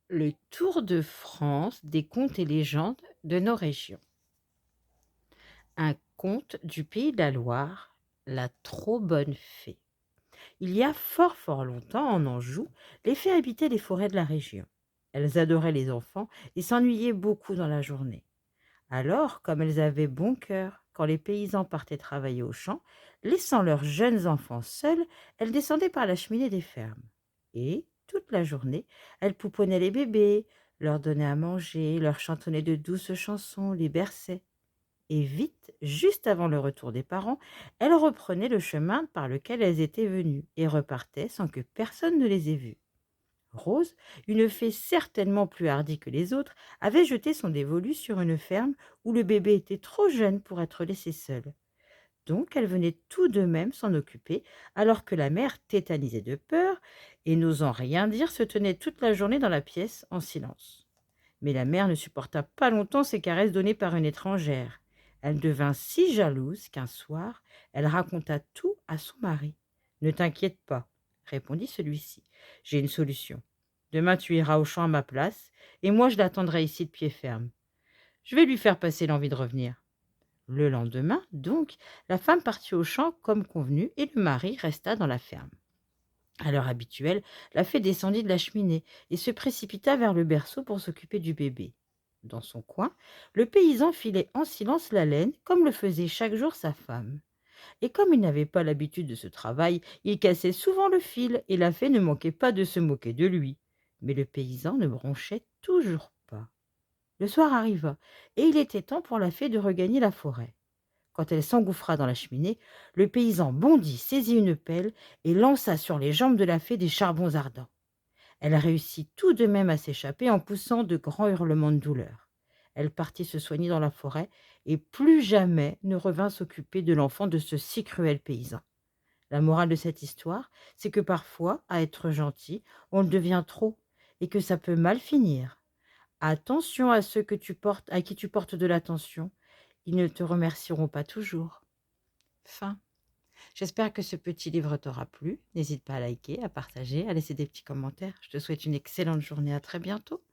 Le tour de France des contes et légendes de nos régions. Un conte du pays de la Loire, la trop bonne fée. Il y a fort fort longtemps, en Anjou, les fées habitaient les forêts de la région. Elles adoraient les enfants et s'ennuyaient beaucoup dans la journée. Alors, comme elles avaient bon cœur, quand les paysans partaient travailler au champ, laissant leurs jeunes enfants seuls, elles descendaient par la cheminée des fermes. Et, toute la journée, elles pouponnaient les bébés, leur donnaient à manger, leur chantonnaient de douces chansons, les berçaient. Et vite, juste avant le retour des parents, elles reprenaient le chemin par lequel elles étaient venues et repartaient sans que personne ne les ait vues. Rose, une fée certainement plus hardie que les autres, avait jeté son dévolu sur une ferme où le bébé était trop jeune pour être laissé seul. Donc elle venait tout de même s'en occuper, alors que la mère, tétanisée de peur et n'osant rien dire, se tenait toute la journée dans la pièce en silence. Mais la mère ne supporta pas longtemps ces caresses données par une étrangère. Elle devint si jalouse qu'un soir, elle raconta tout à son mari. «Ne t'inquiète pas», répondit celui-ci, «j'ai une solution. Demain tu iras au champ à ma place, et moi je l'attendrai ici de pied ferme. Je vais lui faire passer l'envie de revenir.» Le lendemain, donc, la femme partit au champ comme convenu, et le mari resta dans la ferme. À l'heure habituelle, la fée descendit de la cheminée et se précipita vers le berceau pour s'occuper du bébé. Dans son coin, le paysan filait en silence la laine, comme le faisait chaque jour sa femme. Et comme il n'avait pas l'habitude de ce travail, il cassait souvent le fil, et la fée ne manquait pas de se moquer de lui. Mais le paysan ne bronchait toujours pas. Le soir arriva, et il était temps pour la fée de regagner la forêt. Quand elle s'engouffra dans la cheminée, le paysan bondit, saisit une pelle et lança sur les jambes de la fée des charbons ardents. Elle réussit tout de même à s'échapper en poussant de grands hurlements de douleur. Elle partit se soigner dans la forêt et plus jamais ne revint s'occuper de l'enfant de ce si cruel paysan. La morale de cette histoire, c'est que parfois, à être gentil, on le devient trop et que ça peut mal finir. Attention à ceux que tu portes, à qui tu portes de l'attention. Ils ne te remercieront pas toujours. Fin. J'espère que ce petit livre t'aura plu. N'hésite pas à liker, à partager, à laisser des petits commentaires. Je te souhaite une excellente journée. À très bientôt.